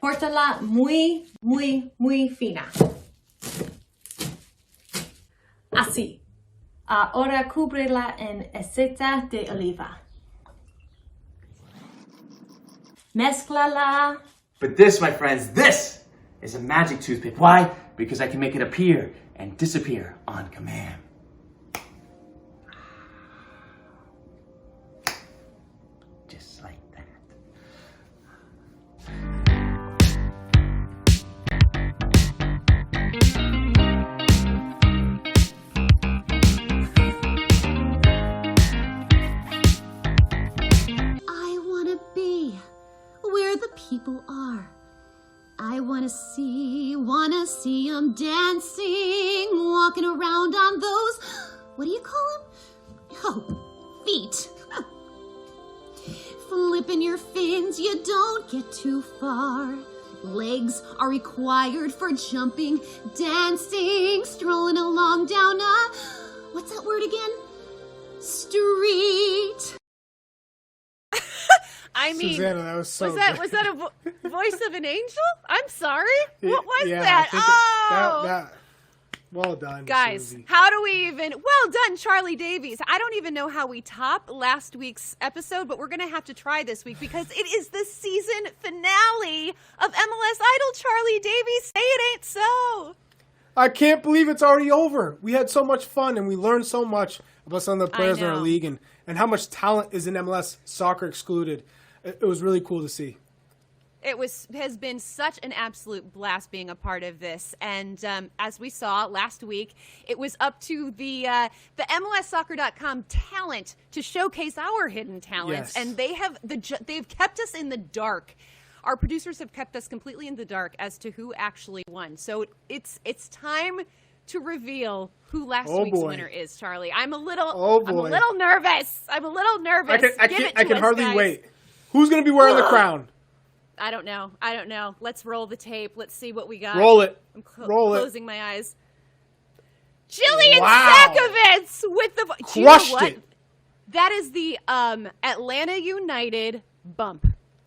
Córtala muy, muy, muy fina. Así. Ahora cúbrela en aceite de oliva. Mezclala. But this, my friends, this is a magic toothpick. Why? Because I can make it appear and disappear on command. Just like that. I wanna be where the people are. I wanna see them dancing, walking around on those, what do you call them? Oh, feet. Flipping your fins, you don't get too far. Legs are required for jumping, dancing, strolling along down a, what's that word again? Street. I mean, Susanna, that was so was that a voice of an angel? I'm sorry. What was yeah, that? I think well done, guys, Susie. how do we even? Well done, Charlie Davies. I don't even know how we top last week's episode, but we're gonna have to try this week because it is the season finale of MLS Idol. Charlie Davies, say it ain't so. I can't believe it's already over. We had so much fun and we learned so much about some of the players in our know. league and how much talent is in MLS, soccer excluded. It was really cool to see. It has been such an absolute blast being a part of this, and as we saw last week, it was up to the MLSsoccer.com talent to showcase our hidden talents, Yes. and they've kept us in the dark. Our producers have kept us completely in the dark as to who actually won. So it's time to reveal who last week's winner is, Charlie. I'm a little nervous. I can hardly wait. Who's going to be wearing the crown? I don't know. Let's roll the tape. Let's see what we got. Roll it. I'm closing my eyes. Jillian Wow. Sakovits with the Crushed you know what? it. That is the Atlanta United bump.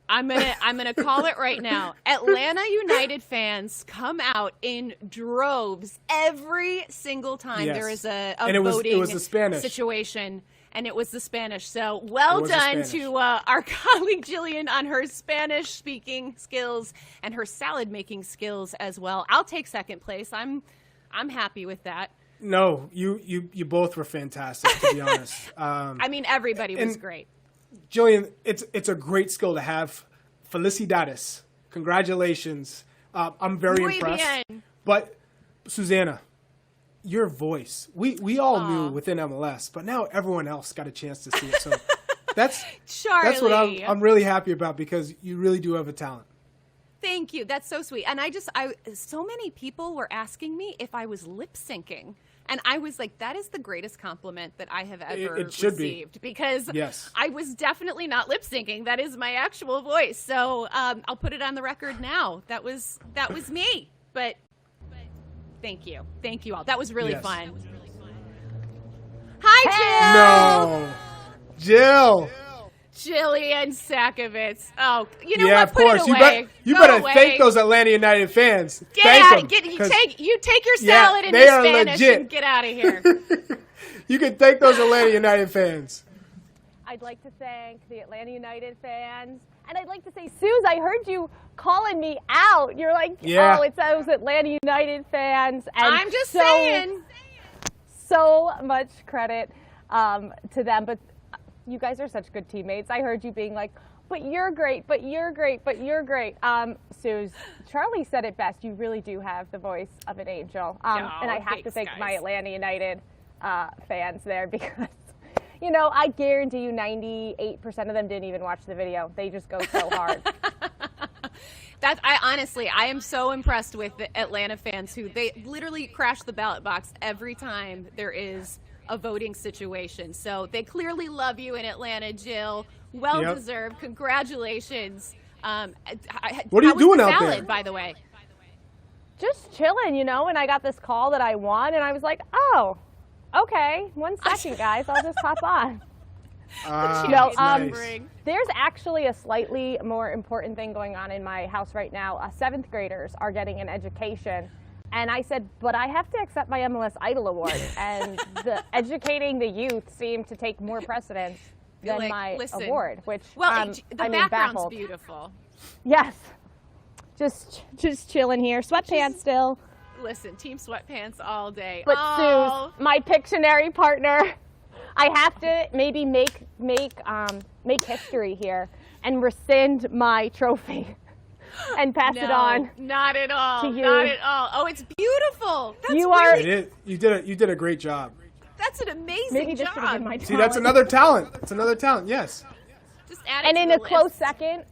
I'm gonna call it right now. Atlanta United fans come out in droves every single time Yes. there is a And it was the Spanish. situation. And it was the Spanish. So well It was the done Spanish. to our colleague Jillian on her Spanish speaking skills and her salad making skills as well. I'll take second place. I'm happy with that. No, you both were fantastic, to be honest. I mean, everybody was great. Jillian, it's a great skill to have. Felicidades. Congratulations. I'm very Muy impressed. bien. But, Susanna, your voice, we all knew within MLS, but now everyone else got a chance to see it. So that's what I'm really happy about because you really do have a talent. Thank you. That's so sweet. And so many people were asking me if I was lip syncing. And I was like, that is the greatest compliment that I have ever It should received. Because Yes. I was definitely not lip syncing. That is my actual voice. So I'll put it on the record now. That was me. But thank you. Thank you all. That was really Yes. fun. Hi, Jill. No. Jill. Jillian Sakovits. Oh, you know Yeah, what? of Put course. it away. You Go better away. thank those Atlanta United fans. Get Thank out. them, You take your Yeah, salad into they are Spanish legit. and get out of here. You can thank those Atlanta United fans. I'd like to thank the Atlanta United fans. And I'd like to say, Suze, I heard you calling me out. You're like, Yeah. oh, it's those Atlanta United fans. And I'm just saying. So much credit to them. But you guys are such good teammates. I heard you being like, but you're great, but you're great, but you're great. Suze, Charlie said it best. You really do have the voice of an angel. And I have to thanks, thank guys. my Atlanta United fans there because, you know, I guarantee you 98% of them didn't even watch the video. They just go so hard. I am so impressed with the Atlanta fans who they literally crash the ballot box every time there is a voting situation. So they clearly love you in Atlanta, Jill. Well Yep. deserved. Congratulations. What are you doing out salad, there? by the way? Just chilling, you know, and I got this call that I won, and I was like, oh, okay, 1 second, guys, I'll just hop on. No, nice. There's actually a slightly more important thing going on in my house right now. 7th graders are getting an education. And I said, but I have to accept my MLS Idol award. And educating the youth seemed to take more precedence than my award, which the background's baffled. Beautiful. Yes. Just chilling here. Sweatpants still. Listen, team sweatpants all day. But Suze, my Pictionary partner, I have to maybe make history here and rescind my trophy and pass it on. Not at all. To you. Not at all. Oh, it's beautiful. That's You did a great job. That's an amazing maybe this job. should have been my See, that's another talent. It's another talent. Yes. Just add And it in to a the close list. second,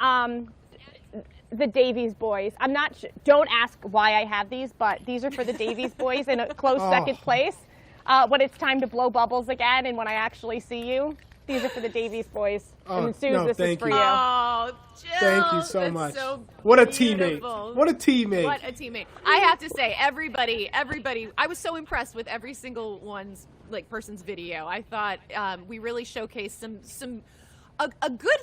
the Davies boys. I'm not sure. Don't ask why I have these, but these are for the Davies boys in a close second place. When it's time to blow bubbles again, and when I actually see you, these are for the Davies boys. And Suze, this is for you. Oh, Jill, Thank you so that's much. So What a beautiful. teammate. What a teammate. What a teammate. I have to say, everybody, I was so impressed with every single person's video. I thought we really showcased a good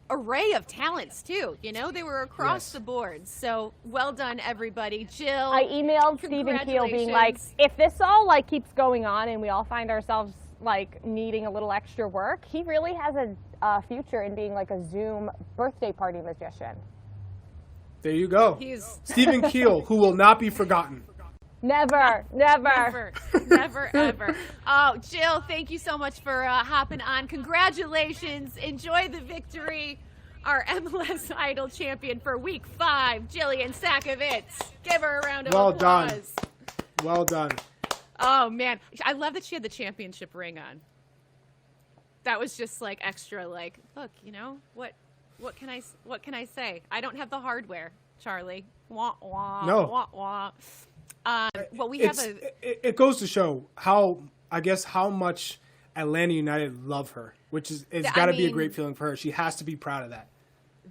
array of talents too. You know, they were across the board. So well done, everybody. Jill, I emailed Stephen Keel being like, if this all keeps going on and we all find ourselves needing a little extra work, he really has a future in being a Zoom birthday party magician. There you go. Stephen Keel, who will not be forgotten. Never. Never, ever. Oh, Jill, thank you so much for hopping on. Congratulations. Enjoy the victory. Our MLS Idol champion for Week 5, Jillian Sakovitz. Give her a round of applause. Well done. Oh, man. I love that she had the championship ring on. That was just extra, look, what can I say? I don't have the hardware, Charlie. Wah, wah, No. wah, wah. It goes to show how much Atlanta United love her, which it's got to be a great feeling for her. She has to be proud of that.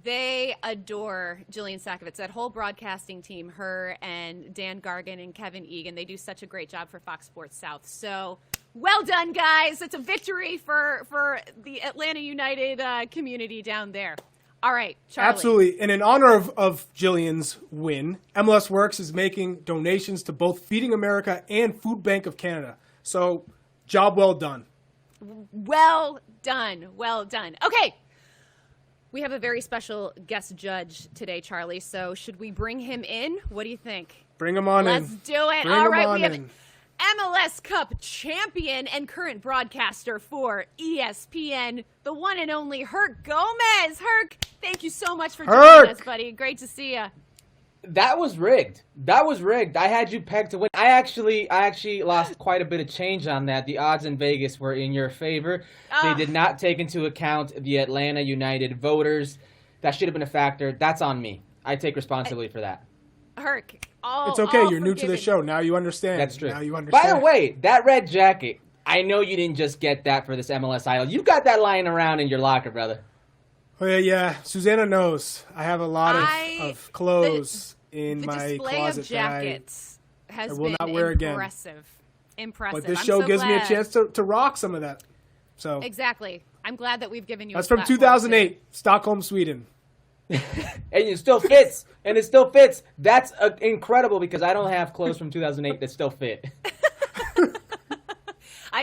They adore Jillian Sakovitz. That whole broadcasting team, her and Dan Gargan and Kevin Egan, they do such a great job for Fox Sports South. So well done, guys. It's a victory for the Atlanta United community down there. All right, Charlie. Absolutely. And in honor of Jillian's win, MLS Works is making donations to both Feeding America and Food Bank of Canada. So, job well done. Well done. Well done. Okay. We have a very special guest judge today, Charlie. So should we bring him in? What do you think? Bring him on in. Let's do it. All right. We have MLS Cup champion and current broadcaster for ESPN, the one and only Herc Gomez. Herc, thank you so much for joining us, buddy. Great to see you. That was rigged. I had you pegged to win. I actually lost quite a bit of change on that. The odds in Vegas were in your favor. They did not take into account the Atlanta United voters. That should have been a factor. That's on me. I take responsibility for that. Herc, it's okay. You're new to the show. Now you understand. That's true. Now you understand. By the way, that red jacket, I know you didn't just get that for this MLS Idol. You've got that lying around in your locker, brother. Oh, yeah. Susanna knows. I have a lot of clothes in my closet jackets that I will not wear again. Impressive. But this show gives me a chance to rock some of that. So exactly. I'm glad that we've given you. That's from 2008, Stockholm, Sweden. And it still fits. And it still fits. That's incredible because I don't have clothes from 2008 that still fit.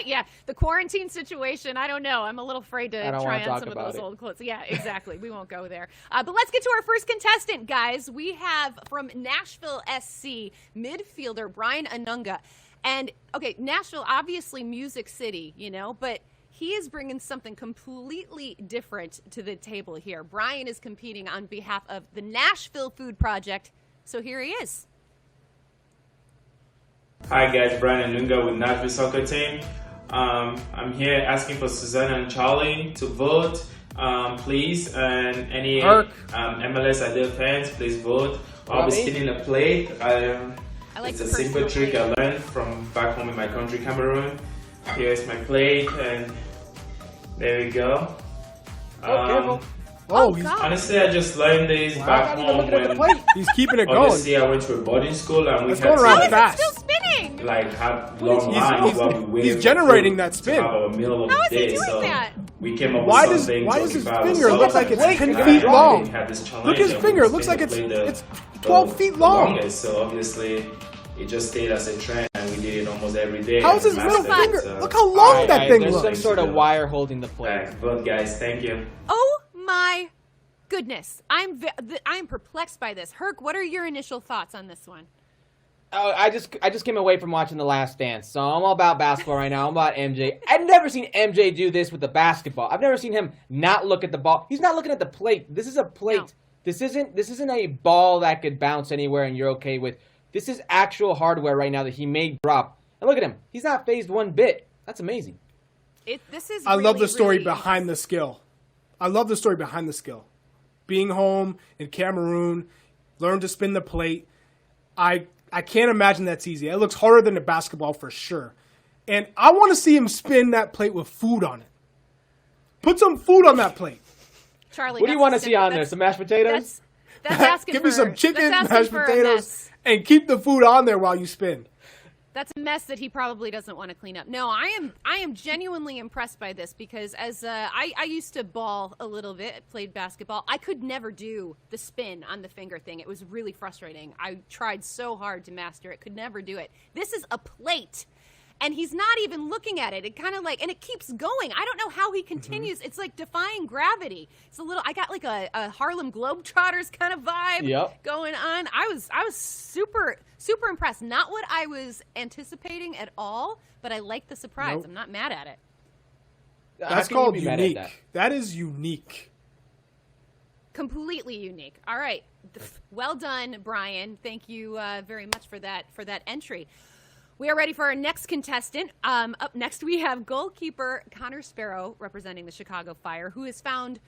Yeah, the quarantine situation, I don't know. I'm a little afraid to try on some of those old clothes. Yeah, exactly. We won't go there. But let's get to our first contestant, guys. We have from Nashville SC, midfielder Brian Anunga. And, okay, Nashville, obviously Music City, but he is bringing something completely different to the table here. Brian is competing on behalf of the Nashville Food Project. So here he is. Hi guys, Brian Anunga with Nashville Soccer Team. I'm here asking for Susanna and Charlie to vote, please, and any MLS Idol fans, please vote. I'll be spinning a plate. It's a simple trick I learned from back home in my country, Cameroon. Here's my plate, and there we go. Honestly, I just learned this back home when he's keeping it going. Honestly, I went to a boarding school and we had to still spinning. have long lines while we wait. He's generating that spin. Have a meal of How is the day, he doing that? we came up Why with does something his about finger look like it's 10 and feet long? we had this challenge Look at his and finger. we It looks spin like to play it's 12 feet the long. longest. So obviously, it just stayed as a trend, and we did it almost every day. How's his and middle mastered it, finger? so- Look how long that thing There's looks. some sort of wire holding the plate. Alright, vote, guys. Thank you. Oh my goodness. I'm perplexed by this. Herc, what are your initial thoughts on this one? Oh, I just came away from watching The Last Dance, so I'm all about basketball right now. I'm about MJ. I've never seen MJ do this with the basketball. I've never seen him not look at the ball. He's not looking at the plate. This is a plate. No. This isn't a ball that could bounce anywhere and you're okay with. This is actual hardware right now that he may drop. And look at him. He's not phased one bit. That's amazing. I love the story behind the skill. I love the story behind the skill. Being home in Cameroon, learn to spin the plate. I can't imagine that's easy. It looks harder than the basketball for sure. And I want to see him spin that plate with food on it. Put some food on that plate. Charlie, what do you want to see on there? Some mashed potatoes? That's asking Give for, me some chicken, mashed for potatoes, and keep the food on there while you spin. That's a mess that he probably doesn't want to clean up. No, I am genuinely impressed by this because as I used to ball a little bit, played basketball. I could never do the spin on the finger thing. It was really frustrating. I tried so hard to master it, could never do it. This is a plate. And he's not even looking at it. It kind of like, and it keeps going. I don't know how he continues. It's like defying gravity. It's a little, I got like a Harlem Globetrotters kind of vibe going on. I was super impressed. Not what I was anticipating at all, but I like the surprise. Nope. I'm not mad at it. That's called unique. That is unique. Completely unique. All right. Well done, Brian. Thank you very much for that entry. We are ready for our next contestant. Up next, we have goalkeeper Connor Sparrow representing the Chicago Fire, who has found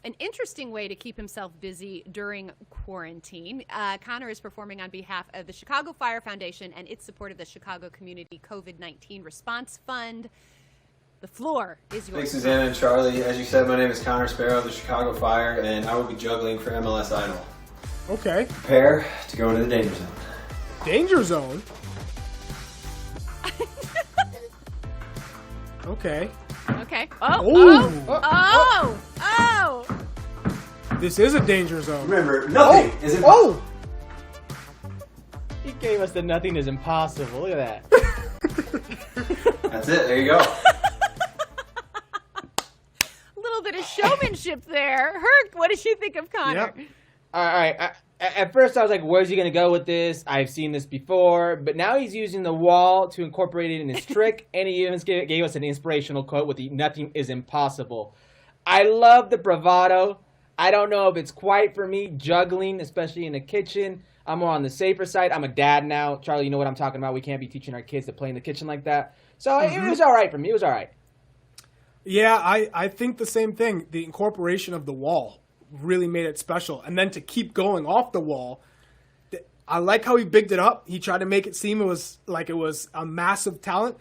an interesting way to keep himself busy during quarantine. Connor is performing on behalf of the Chicago Fire Foundation and its support of the Chicago Community COVID-19 Response Fund. The floor is yours. Thanks, Susanna and Charlie. As you said, my name is Connor Sparrow of the Chicago Fire, and I will be juggling for MLS Idol. Okay. Prepare to go into the danger zone. Danger zone? Okay. Okay. Oh! This is a danger zone. Remember, nothing is impossible. He gave us the nothing is impossible. Look at that. That's it. There you go. A little bit of showmanship there. Herc, what did you think of Connor? Yep. All right. At first, I was like, where's he going to go with this? I've seen this before. But now he's using the wall to incorporate it in his trick. And he even gave us an inspirational quote with the nothing is impossible. I love the bravado. I don't know if it's quite for me, juggling, especially in the kitchen. I'm more on the safer side. I'm a dad now. Charlie, you know what I'm talking about. We can't be teaching our kids to play in the kitchen like that. So it was all right for me. It was all right. Yeah, I think the same thing. The incorporation of the wall really made it special. And then to keep going off the wall, I like how he bigged it up. He tried to make it seem it was a massive talent.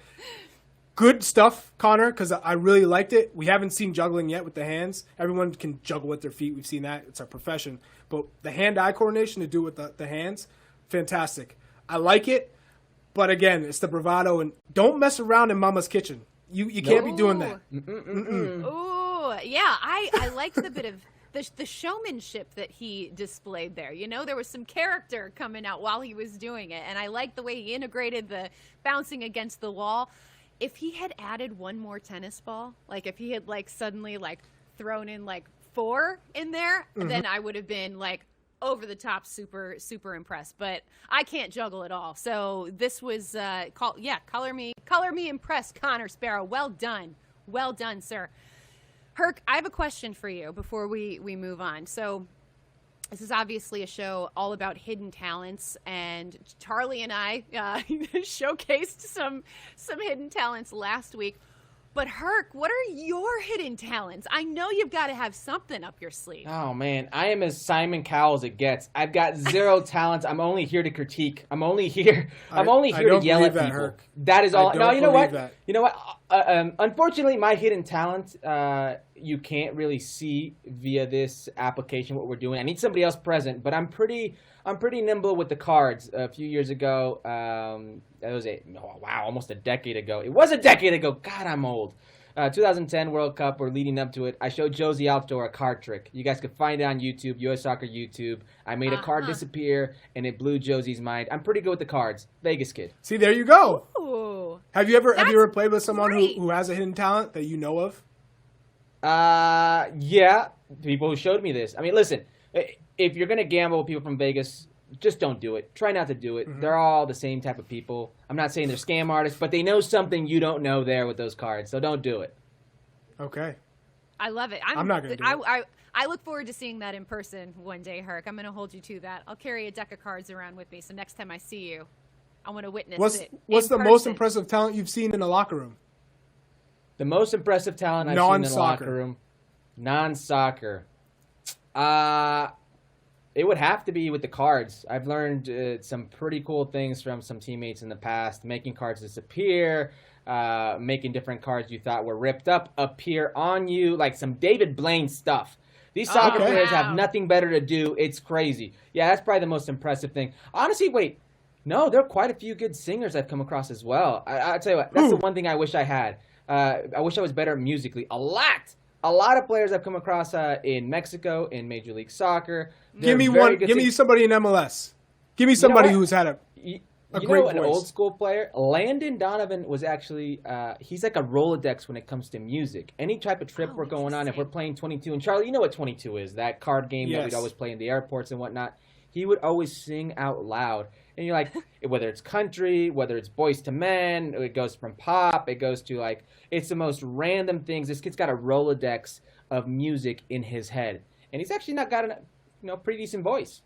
Good stuff, Connor, because I really liked it. We haven't seen juggling yet with the hands. Everyone can juggle with their feet. We've seen that. It's our profession. But the hand-eye coordination to do with the hands, fantastic. I like it. But again, it's the bravado. And don't mess around in Mama's kitchen. You can't be doing that. Ooh, yeah. I liked the bit of the showmanship that he displayed there. You know, there was some character coming out while he was doing it. And I liked the way he integrated the bouncing against the wall. If he had added one more tennis ball, like if he had suddenly thrown in 4 in there, then I would have been over the top super impressed. But I can't juggle at all. So this was color me impressed, Connor Sparrow. Well done, sir. Herc, I have a question for you before we move on. So this is obviously a show all about hidden talents, and Charlie and I showcased some hidden talents last week. But Herc, what are your hidden talents? I know you've got to have something up your sleeve. Oh, man. I am as Simon Cowell as it gets. I've got zero talents. I'm only here to critique. I'm only here to yell at people. Herc. That is all. No, you know what? That. You know what? Unfortunately, my hidden talent, you can't really see via this application what we're doing. I need somebody else present, but I'm pretty nimble with the cards. A few years ago, that was almost a decade ago. It was a decade ago. God, I'm old. 2010 World Cup, we're leading up to it. I showed Josie Outdoor a card trick. You guys can find it on YouTube, US Soccer YouTube. I made a card disappear, and it blew Josie's mind. I'm pretty good with the cards. Vegas kid. See, there you go. Ooh. Have you ever played with someone who has a hidden talent that you know of? Yeah, people who showed me this. I mean, listen, if you're going to gamble with people from Vegas, just don't do it. Try not to do it. Mm-hmm. They're all the same type of people. I'm not saying they're scam artists, but they know something you don't know there with those cards, so don't do it. Okay. I love it. I'm not going to do it. I look forward to seeing that in person one day, Herc. I'm going to hold you to that. I'll carry a deck of cards around with me, so next time I see you, I want to witness it. What's the most impressive talent you've seen in the locker room? The most impressive talent I've seen in the locker room, non-soccer. It would have to be with the cards. I've learned some pretty cool things from some teammates in the past, making cards disappear, making different cards you thought were ripped up appear on you, like some David Blaine stuff. These soccer players have nothing better to do. It's crazy. Yeah, that's probably the most impressive thing. Honestly, wait. No, there are quite a few good singers I've come across as well. I'll tell you what, that's the one thing I wish I had. I wish I was better musically. A lot of players I've come across in Mexico, in Major League Soccer. Give me somebody in MLS. Give me somebody who's had a great voice. An old school player? Landon Donovan was actually, he's like a Rolodex when it comes to music. Any type of trip we're going on, if we're playing 22, and Charlie, you know what 22 is, that card game that we'd always play in the airports and whatnot. He would always sing out loud. And you're like, whether it's country, whether it's Boys to Men, it goes from pop, it goes to like, it's the most random things. This kid's got a Rolodex of music in his head. And he's actually not got a pretty decent voice.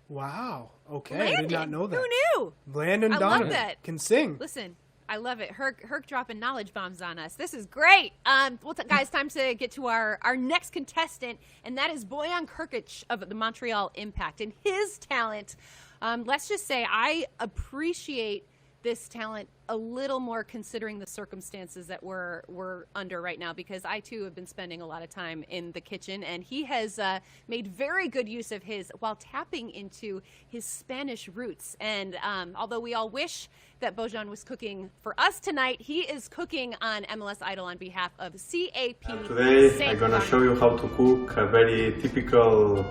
Wow. Okay. Landon, I did not know that. Who knew? Landon Donovan can sing. Listen, I love it. Herc dropping knowledge bombs on us. This is great. Guys, time to get to our next contestant, and that is Bojan Krkic of the Montreal Impact. And his talent, let's just say I appreciate this talent a little more considering the circumstances that we're under right now, because I too have been spending a lot of time in the kitchen, and he has made very good use of his while tapping into his Spanish roots. And although we all wish that Bojan was cooking for us tonight, he is cooking on MLS Idol on behalf of CAP. Today I'm gonna show you how to cook a very typical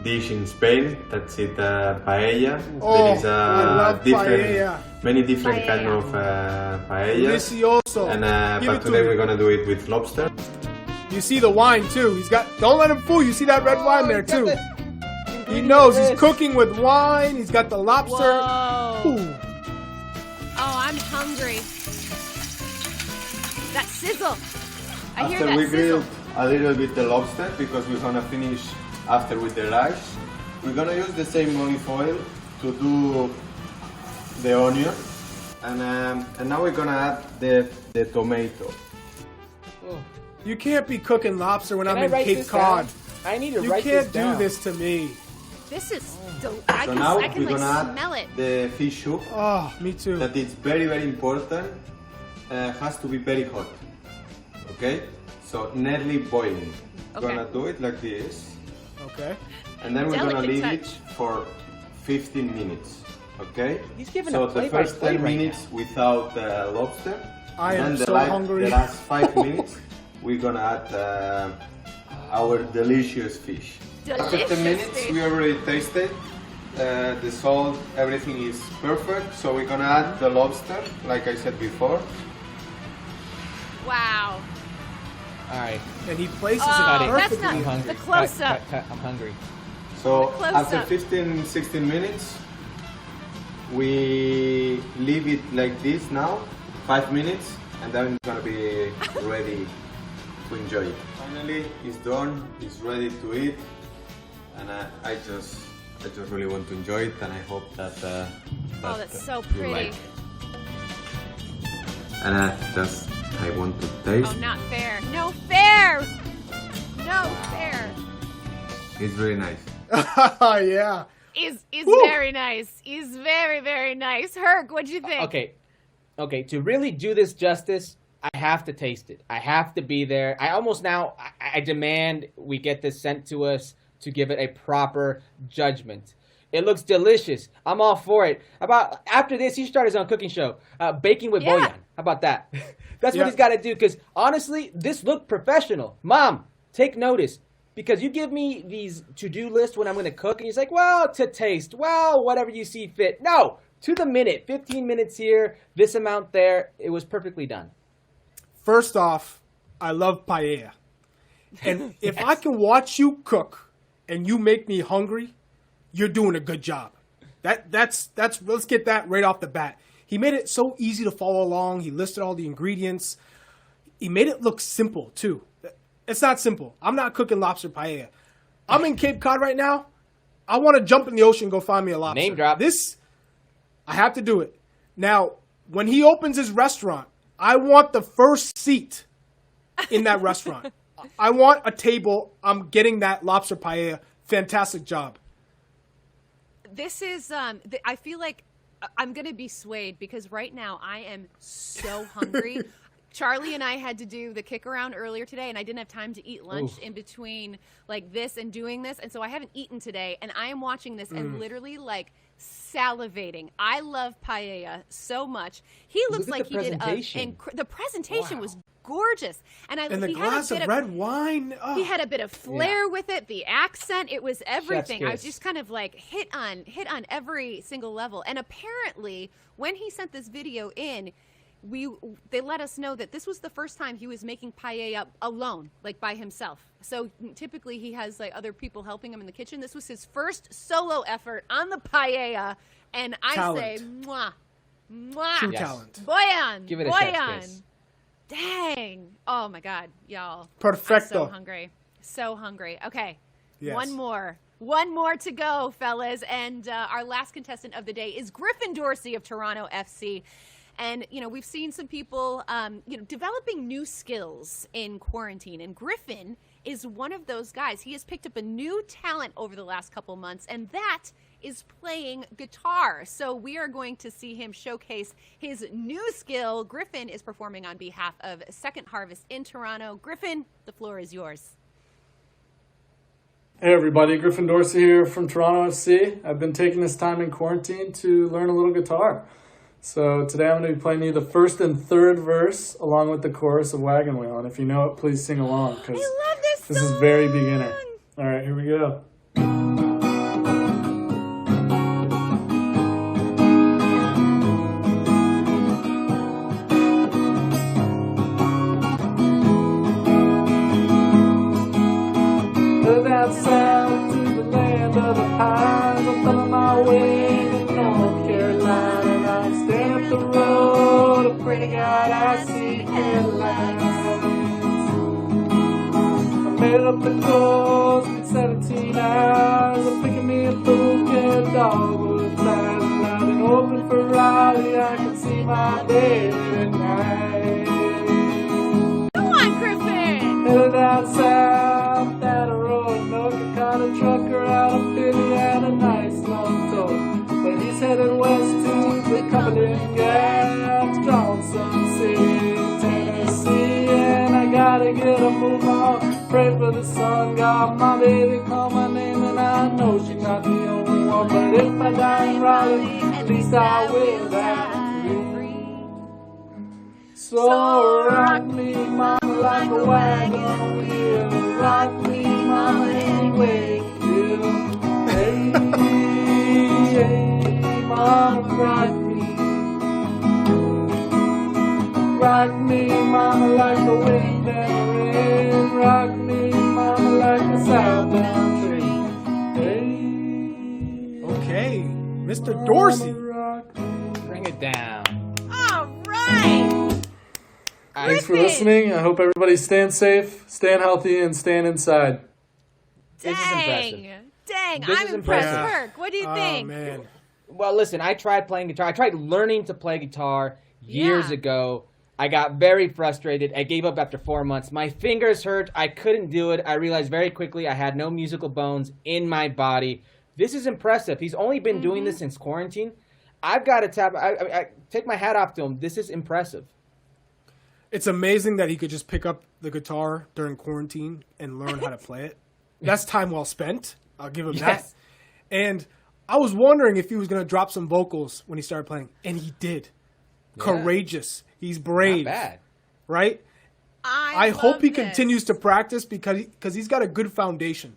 dish in Spain. That's it, paella. There is many different kind of paellas. Delicioso. And but today we're gonna do it with lobster. You see the wine too. Don't let him fool you. See that red wine there too. He knows he's cooking with wine. He's got the lobster. Whoa. Oh, I'm hungry. That sizzle. I hear that After we sizzle. grill a little bit the lobster, because we're gonna finish after with the rice, we're gonna use the same olive oil to do the onion, and now we're gonna add the tomato. You can't be cooking lobster when I'm in Cape Cod. I need to write this down. You can't do this to me. This is I can like add smell it. the fish soup. Oh, me too. That is very, very important. Has to be very hot. Okay? So nearly boiling. Okay. Gonna do it like this. Okay. And then we're gonna Delicate leave touch. it for 15 minutes. Okay? He's giving so a the first play-by-play 10 right minutes without lobster. I and am then so hungry. The last 5 minutes, we're gonna add our delicious fish. After 10 minutes, we already tasted. The salt, everything is perfect. So we're gonna add the lobster, like I said before. Wow. All right. And he places Oh, it that's perfectly. not I'm hungry. the close-up. Cut. I'm hungry. So Close after up. 16 minutes, we leave it like this now, 5 minutes, and then it's gonna be ready to enjoy it. Finally, it's done. It's ready to eat, and I just really want to enjoy it, and I hope that. Oh, that's so you pretty. like it. And I want to taste. Oh, not fair. No fair. No fair. It's very nice. Yeah. Is Woo. very nice. Is very, very nice. Herc, what'd you think? Okay. To really do this justice, I have to taste it. I have to be there. I demand we get this sent to us to give it a proper judgment. It looks delicious. I'm all for it. After this, he started his own cooking show, Baking with Bojan. How about that? That's what he's got to do, because honestly, this looked professional. Mom, take notice, because you give me these to-do lists when I'm going to cook, and he's like, well, to taste, well, whatever you see fit. No, to the minute, 15 minutes here, this amount there. It was perfectly done. First off, I love paella. And if I can watch you cook and you make me hungry, you're doing a good job. That's let's get that right off the bat. He made it so easy to follow along. He listed all the ingredients. He made it look simple, too. It's not simple. I'm not cooking lobster paella. I'm in Cape Cod right now. I want to jump in the ocean and go find me a lobster. Name drop. I have to do it. Now, when he opens his restaurant, I want the first seat in that restaurant. I want a table. I'm getting that lobster paella. Fantastic job. This is, I feel like I'm going to be swayed because right now I am so hungry. Charlie and I had to do the kick around earlier today, and I didn't have time to eat lunch in between like this and doing this. And so I haven't eaten today, and I am watching this and literally like salivating. I love paella so much. He looks like he did the presentation was gorgeous. And the glass of red wine. Oh. He had a bit of flair with it, the accent, it was everything. I was just kind of like hit on every single level. And apparently when he sent this video in, they let us know that this was the first time he was making paella alone, like by himself. So typically he has like other people helping him in the kitchen. This was his first solo effort on the paella, and I say, mwah, mwah. True talent. Boyan, give it a chef's kiss. Dang. Oh my God, y'all. Perfecto. I'm so hungry. So hungry. Okay. Yes. One more to go, fellas. And our last contestant of the day is Griffin Dorsey of Toronto FC. And, you know, we've seen some people, developing new skills in quarantine. And Griffin is one of those guys. He has picked up a new talent over the last couple months, and that is playing guitar. So we are going to see him showcase his new skill. Griffin is performing on behalf of Second Harvest in Toronto. Griffin, the floor is yours. Hey everybody, Griffin Dorsey here from Toronto FC. I've been taking this time in quarantine to learn a little guitar. So today I'm going to be playing you the first and third verse along with the chorus of Wagon Wheel. And if you know it, please sing along because this is very beginner. All right, here we go. Down south to the land of the pines, I'm thumbing my way to North Carolina. I stand up the road, I pray to God I see headlines. I made it up the coast in 17 hours. I'm picking me a book and dogwood flowers. And I've been open for Raleigh, I can see my bed at night. Come on, Griffin! Headed down south, down a road. I caught a trucker out of Philly and a nice long tow. But he's headed west to the Cumberland Gap, Johnson City, Tennessee. And I gotta get a move on, pray for the sun God. My baby called my name and I know she's not the only one. But if I die in Raleigh, at least I will die free. So rock me, mama, like a wagon wheel. Rock me, mama, anyway you feel. Hey, hey, mama, rock me. Rock me, mama, like the wind and rain. Rock me, mama, like the southbound train. Hey, okay, Mr. Dorsey. Bring it down. All right. Thanks for listening. I hope everybody's staying safe, staying healthy, and staying inside. This is impressive. Dang, This I'm is impressed. impressive. Kirk, what do you think? Oh, man. Well, listen, I tried playing guitar. I tried learning to play guitar years ago. I got very frustrated. I gave up after 4 months. My fingers hurt. I couldn't do it. I realized very quickly I had no musical bones in my body. This is impressive. He's only been doing this since quarantine. I've got to I take my hat off to him. This is impressive. It's amazing that he could just pick up the guitar during quarantine and learn how to play it. That's time well spent. I'll give him that. And I was wondering if he was going to drop some vocals when he started playing, and he did. courageous. He's brave. Not bad. Right? I hope he continues to practice because he's got a good foundation.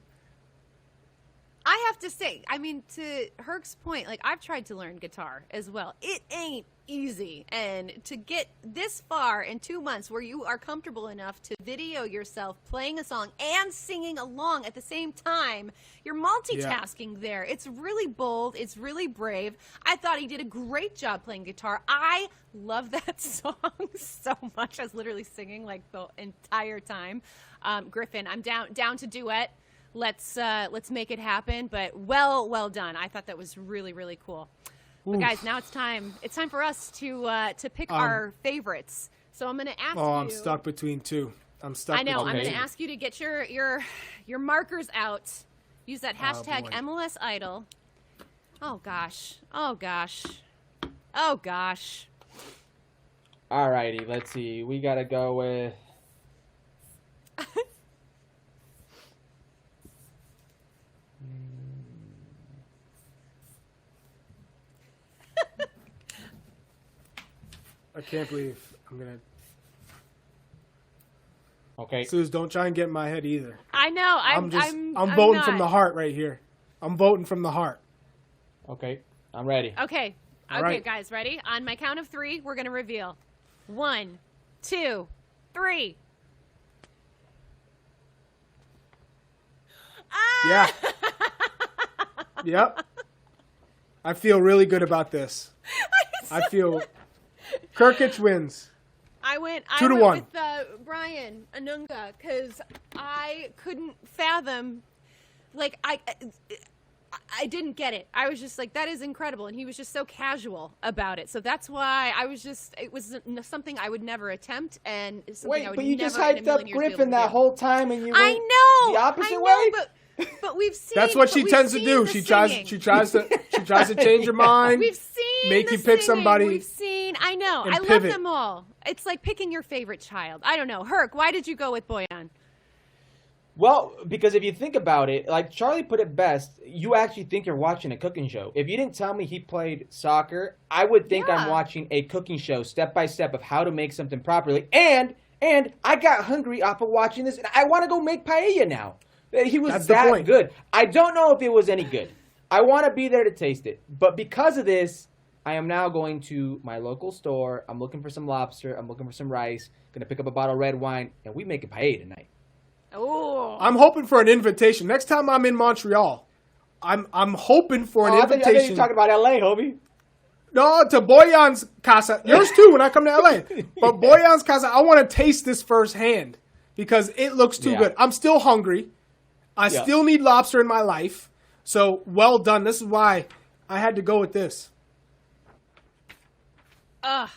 I have to say, I mean, to Herc's point, like, I've tried to learn guitar as well. It ain't easy. And to get this far in 2 months where you are comfortable enough to video yourself playing a song and singing along at the same time, you're multitasking there. It's really bold. It's really brave. I thought he did a great job playing guitar. I love that song so much. I was literally singing like the entire time. Griffin, I'm down to duet. Let's make it happen. But well done. I thought that was really, really cool. But guys, now it's time. It's time for us to pick our favorites. So I'm going to ask you. Oh, I'm stuck between two. I'm stuck. I know. between I'm going two. to ask you to get your markers out. Use that hashtag boy. MLS Idol. Oh gosh. Oh gosh. Oh gosh. Alrighty, let's see. We gotta go with. I can't believe I'm gonna. Okay. Suze, don't try and get in my head either. I know. I'm voting from the heart right here. I'm voting from the heart. Okay, I'm ready. Okay. All Okay, right. guys, ready? On my count of 3, we're going to reveal. 1, 2, 3. Yeah. Yep. I feel really good about this. I feel Kirkich wins. I went 2-1. with Brian Anunga because I couldn't fathom, like, I didn't get it. I was just like, that is incredible. And he was just so casual about it. So that's why I was just, it was something I would never attempt. And something I would but you never just in a hyped up million years be able Griffin to that do. whole time, and you went I know the opposite I know, way. But we've seen. That's what she we've tends to seen do. the She singing. tries to change your mind. We've seen make the you pick singing. somebody. We've seen. I know. and I love pivot. them all. It's like picking your favorite child. I don't know. Herc, why did you go with Boyan? Well, because if you think about it, like Charlie put it best, you actually think you're watching a cooking show. If you didn't tell me he played soccer, I would think I'm watching a cooking show, step by step, of how to make something properly. And I got hungry off of watching this, and I want to go make paella now. He was That's the that point. good. I don't know if it was any good. I want to be there to taste it. But because of this, I am now going to my local store. I'm looking for some lobster. I'm looking for some rice. Going to pick up a bottle of red wine, and we make a paella tonight. Oh, I'm hoping for an invitation. Next time I'm in Montreal, I'm hoping for an I thought invitation. you were talking about L.A., Hobie. No, to Boyan's casa. Yours too when I come to LA. But Boyan's casa, I want to taste this firsthand because it looks too good. I'm still hungry. I still need lobster in my life. So well done. This is why I had to go with this. I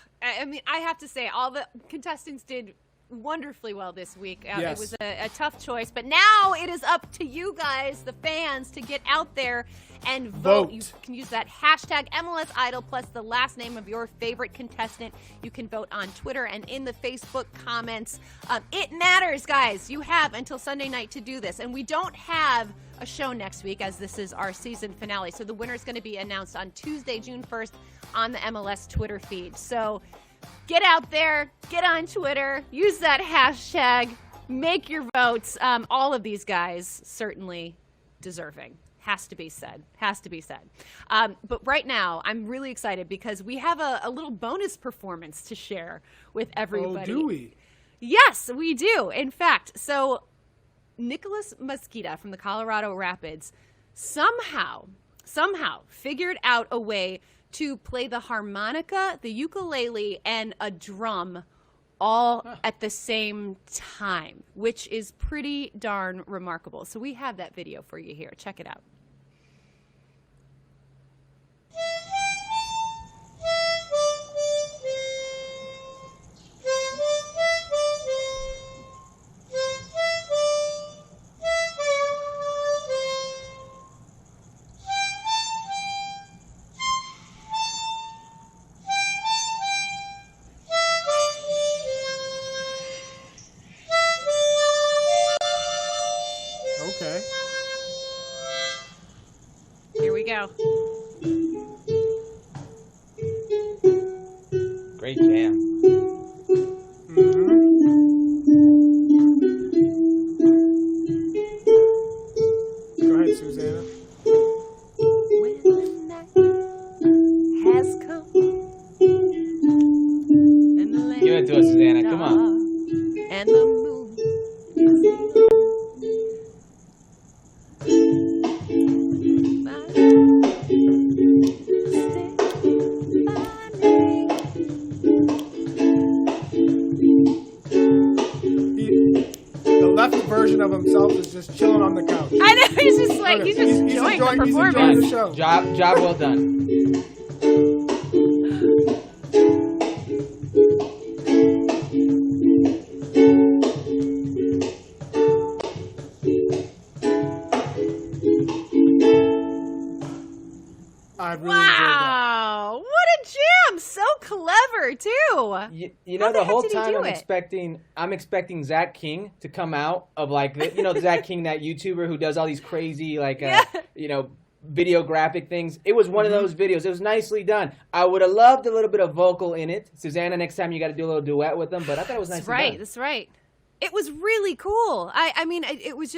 mean, I have to say, all the contestants did wonderfully well this week. Yes. It was a tough choice, but now it is up to you guys, the fans, to get out there and vote. You can use that hashtag MLS Idol plus the last name of your favorite contestant. You can vote on Twitter and in the Facebook comments. It matters, guys. You have until Sunday night to do this, and we don't have a show next week as this is our season finale. So the winner is going to be announced on Tuesday, June 1st on the MLS Twitter feed. So get out there, get on Twitter, use that hashtag, make your votes. All of these guys certainly deserving. Has to be said. Has to be said. But right now, I'm really excited because we have a little bonus performance to share with everybody. Oh, do we? Yes, we do. In fact, so Nicholas Mosquita from the Colorado Rapids somehow figured out a way to play the harmonica, the ukulele, and a drum all at the same time, which is pretty darn remarkable. So we have that video for you here. Check it out. Okay. Here we go. Great jam. Go ahead, Susanna. When the night has come and the land Give it to us, Susanna. Come on. and the moon The left version of himself is just chilling on the couch. I know, he's just like, he's just enjoying the performance. He's enjoying the show. Job well done. I really enjoyed that. Wow, what a jam! So clever too. You know, How the heck whole did he time do I'm expecting Zach King to come out of like Zach King, that YouTuber who does all these crazy video graphic things. It was one of those videos. It was nicely done. I would have loved a little bit of vocal in it. Susanna, next time you got to do a little duet with them. But I thought it was nicely done. That's right. It was really cool. I mean, it was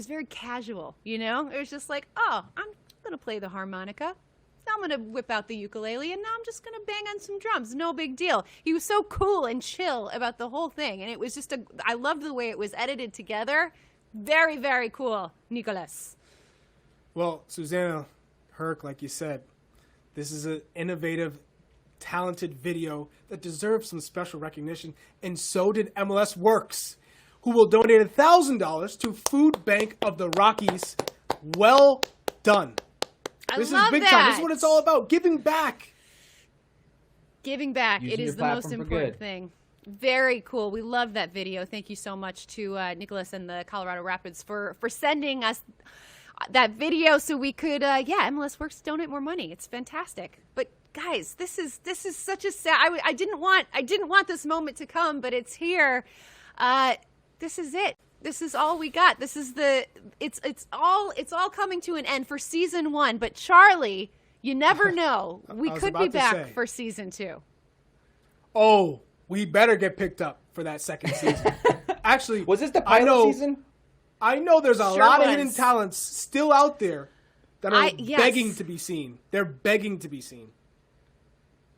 very casual. You know, it was just like, oh, I'm gonna play the harmonica. I'm gonna whip out the ukulele, and now I'm just gonna bang on some drums. No big deal. He was so cool and chill about the whole thing, and it was just I loved the way it was edited together. Very, very cool, Nicholas. Well, Susanna, Herc, like you said, this is an innovative, talented video that deserves some special recognition, and so did MLS Works, who will donate $1,000 to Food Bank of the Rockies. Well done. This is big time. This is what it's all about. Giving back. Giving back. Using It is your the most platform for important good. thing. Very cool. We love that video. Thank you so much to Nicholas and the Colorado Rapids for sending us that video so we could, MLS Works donate more money. It's fantastic. But guys, this is such a sad. I didn't want this moment to come, but it's here. This is it. This is all we got. This is it's all coming to an end for season 1. But Charlie, you never know. We could be back for season 2. Oh, we better get picked up for that second season. Actually, Was this the pilot season? I know there's a Sure lot of was. hidden talents still out there that are Yes. begging to be seen. They're begging to be seen.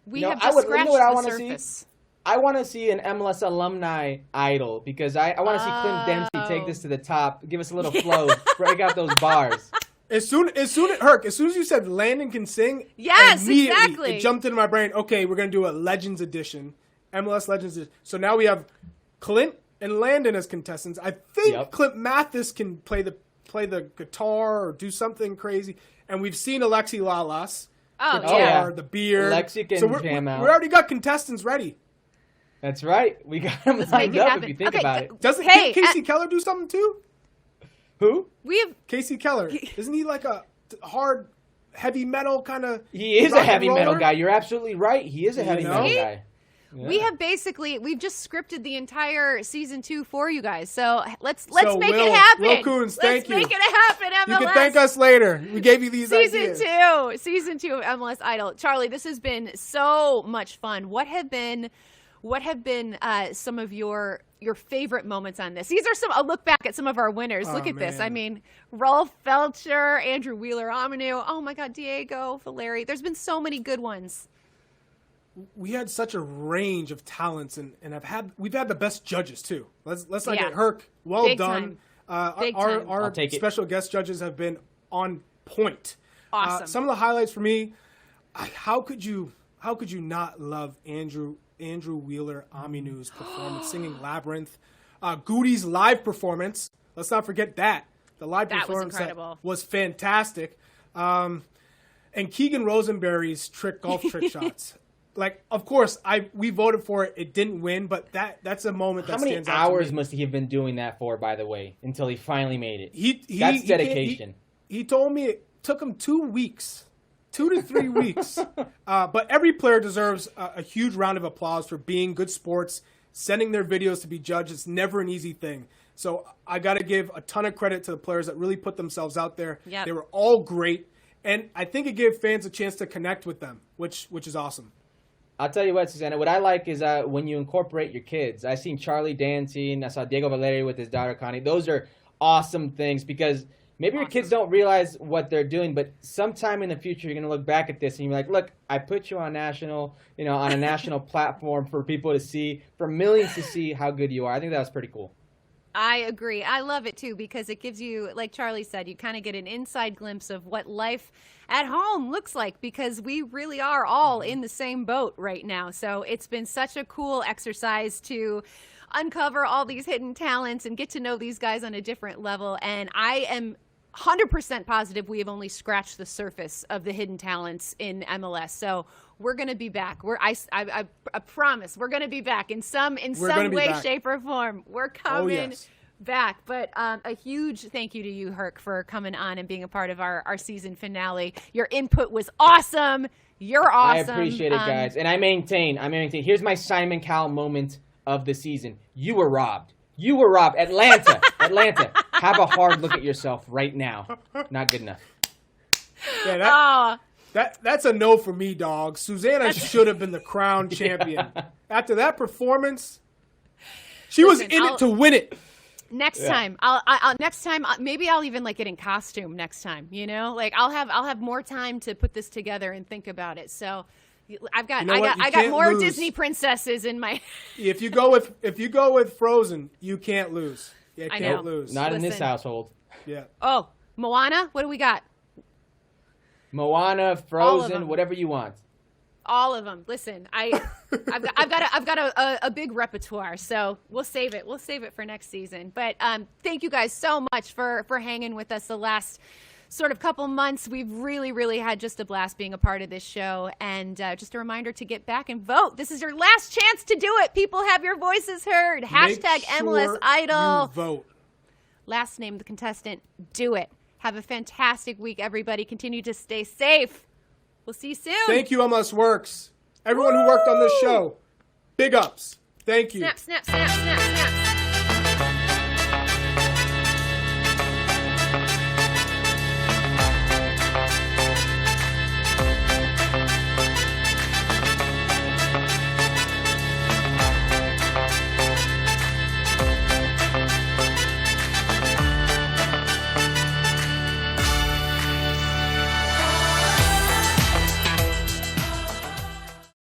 We No, have I just would- you know scratched what I the wanna see? surface. I want to see an MLS alumni idol because I want to see Clint Dempsey take this to the top, give us a little flow, break out those bars. As soon as you said Landon can sing, Yes, immediately exactly. it jumped into my brain. Okay, we're gonna do a Legends edition, MLS Legends edition. So now we have Clint and Landon as contestants. I think Clint Mathis can play the guitar or do something crazy, and we've seen Alexi Lalas. Oh, Guitar, the beard. Alexi can so jam out. We already got contestants ready. That's right. We got him Let's make lined it up happen. if you think Okay, about it. Doesn't Hey, Casey Keller do something too? Who? We have Casey Keller. Isn't he like a hard, heavy metal kind of? He is a heavy metal guy. You're absolutely right. He is a heavy metal guy. We have we've just scripted the entire season 2 for you guys. So let's make it Will happen. Coons, thank you. Let's make it happen, MLS. You can thank us later. We gave you these ideas. Season 2 of MLS Idol. Charlie, this has been so much fun. What have been some of your favorite moments on this? These are a look back at some of our winners. Look at this. I mean, Rolf Felcher, Andrew Wheeler-Aminu. Oh my God, Diego Valeri. There's been so many good ones. We had such a range of talents, and we've had the best judges too. Let's not get Herc. Well Big done. Big time. Our special guest judges have been on point. Awesome. Some of the highlights for me. How could you not love Andrew Wheeler-Aminu's performance singing Labyrinth? Goody's live performance. Let's not forget that. The live performance was fantastic. And Keegan Rosenberry's golf trick shots. Like, of course, we voted for it. It didn't win, but that's a moment that stands out. How many hours must he have been doing that for, by the way, until he finally made it? That's dedication. He told me it took him 2 weeks. 2 to 3 weeks. But every player deserves a huge round of applause for being good sports, sending their videos to be judged. It's never an easy thing. So I got to give a ton of credit to the players that really put themselves out there. Yep. They were all great. And I think it gave fans a chance to connect with them, which is awesome. I'll tell you what, Susanna. What I like is when you incorporate your kids. I seen Charlie dancing. I saw Diego Valeri with his daughter Connie. Those are awesome things because maybe your kids don't realize what they're doing, but sometime in the future you're gonna look back at this and you're like, look, I put you on national, on a national platform for people to see, for millions to see how good you are. I think that was pretty cool. I agree. I love it too because it gives you, like Charlie said, you kind of get an inside glimpse of what life at home looks like because we really are all in the same boat right now. So it's been such a cool exercise to uncover all these hidden talents and get to know these guys on a different level. And I am 100% positive we have only scratched the surface of the hidden talents in MLS. So we're going to be back. I promise we're going to be back in some way, shape, or form. We're coming back. But a huge thank you to you, Herc, for coming on and being a part of our season finale. Your input was awesome. You're awesome. I appreciate it, guys. And I maintain. Here's my Simon Cowell moment of the season. You were robbed. Atlanta. Have a hard look at yourself right now. Not good enough. Yeah, that's a no for me, dog. Susanna should have been the crown champion. After that performance, she was in it to win it. Next time, I'll next time maybe I'll even get in costume next time. I'll have more time to put this together and think about it. So. I got more lose. Disney princesses in my. If you go with Frozen, you can't lose. You can't lose. Not in this household. Yeah. Oh, Moana. What do we got? Moana, Frozen, whatever you want. All of them. Listen, I've got a big repertoire, so we'll save it. We'll save it for next season. But thank you guys so much for hanging with us the last sort of couple months. We've really, really had just a blast being a part of this show. And just a reminder to get back and vote. This is your last chance to do it. People, have your voices heard. Hashtag MLS Idol. Vote. Last name of the contestant. Do it. Have a fantastic week, everybody. Continue to stay safe. We'll see you soon. Thank you, MLS Works. Everyone who worked on this show. Big ups. Thank you. Snap, snap, snap, snap, snap.